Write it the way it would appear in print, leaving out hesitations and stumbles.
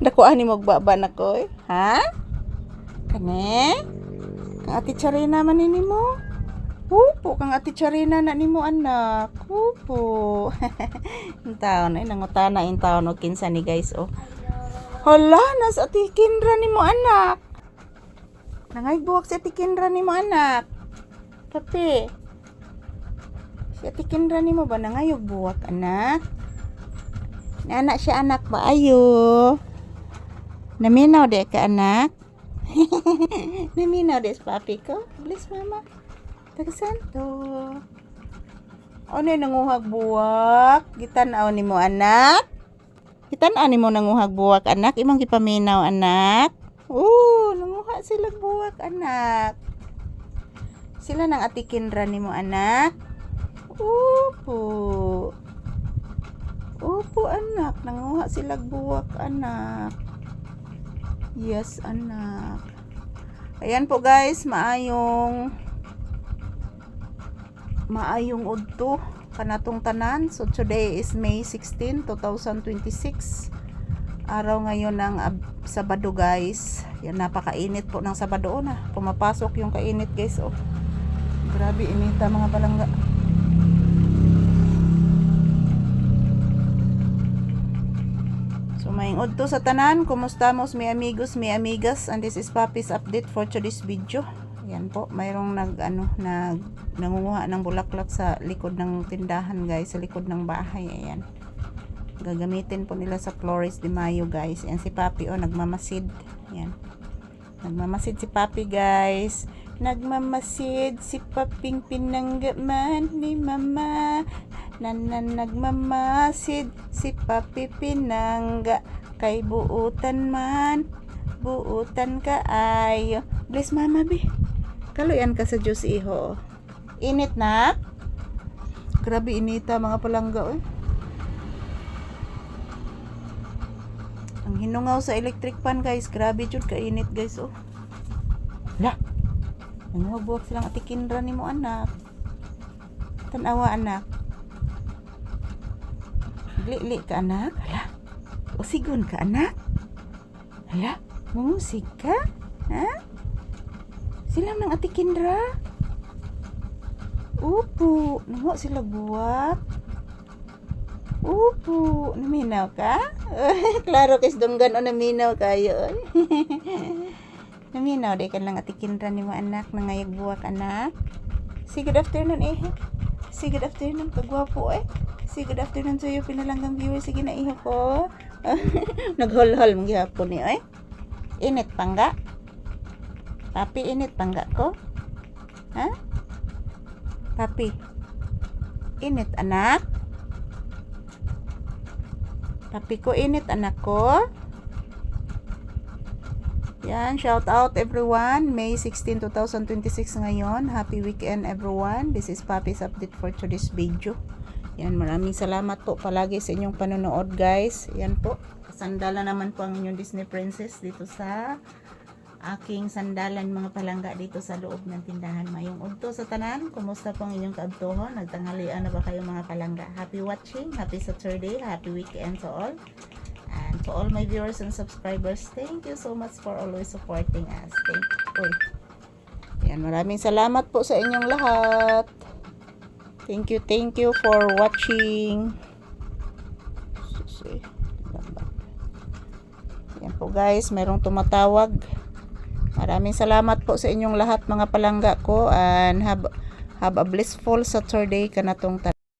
Dakuan ni magbaba na ko eh. Ha? Kane? Kang ati Charina man ni mo? Upo, kang ati Charina na ni mo anak. Upo. Yung taon ay nangutana yung taon o kinsa ni guys oh. Hala, nas ati Kindra ni mo anak. Nangay buwak si ati Kindra ni mo anak. Papi. Si ati Kindra ni mo ba nangayog buwak anak? Anak siya anak ba ayo? Naminaw de ka anak? Naminaw de papi ko? Bless mama. Tagasanto. Ano yung nanguhag buwak? Gitanaw ni mo anak? Gitanaw ni mo nanguhag buwak anak? Imong gipaminaw anak? Nanguha sila buwak anak. Sila nang ati Kindra ni mo anak? Opo anak, nanguha sila buwak anak. Yes anak. Ayan po guys, maayong udto kanatong tanan. So today is May 16, 2026. Araw ngayon ng Sabado guys. Yan, napakainit po ng Sabado na. Pumapasok yung kainit guys oh. Grabe inita mga palangga. So maing udto sa tanan, kumustamos mi amigos, mi amigas, and this is Papi's update for today's video. Yan po, mayroong nangunguha ng bulaklak sa likod ng tindahan guys, sa likod ng bahay. Ayan. Gagamitin po nila sa Flores de Mayo guys. Yan si Papi oh, nagmamasid. Yan. Nagmamasid si Papi guys. Nagmamasid si Paping pinanggaman ni Mama. Nagmamasid si Papi pinangga. Kay buutan man. Buutan ka ayo. Bless Mama be. Kaluyan ka sa Diyos iho. Init na? Grabe inita mga palangga eh. Ang hinungaw sa electric pan guys. Grabe jud ka init guys oh. Lah. Nanguhag silang ati Kindra ni mo anak. Tanawa anak. Li ka anak. Hala. Usigon ka anak. Hala. Musik ka? Ha? Silang nang ati Kindra. Upo. Nanguha sila buwak. Upo. Naminaw ka? Klaro kis dunggan o naminaw kayo. Naminaw de kan lang ati Kindra ni mo anak. Nangayag buwak anak. Say good afternoon eh. Say good afternoon kagwapo eh. Say good afternoon to you pinalanggang viewers. Sige na iho ko. Naghol-hol mong gihapon ni eh. Init pangga? Papi, init pangga ko? Ha? Papi, init anak? Papi ko, init anak ko? Yan, shout out everyone. May 16, 2026 ngayon. Happy weekend everyone. This is Papi's update for today's video. Yan, maraming salamat po palagi sa inyong panonood guys. Yan po. Sandala naman po ang inyong Disney Princess dito sa aking sandalan mga palangga dito sa loob ng tindahan. Mayong udto sa tanan. Kumusta po ang inyong kaabtohon? Nagtanghalian na ba kayo mga palangga? Happy watching. Happy Saturday. Happy weekend to all. And to all my viewers and subscribers, thank you so much for always supporting us. Yan, maraming salamat po sa inyong lahat. Thank you for watching. Yan po guys, mayroong tumatawag. Maraming salamat po sa inyong lahat mga palangga ko, and have a blissful Saturday kanatong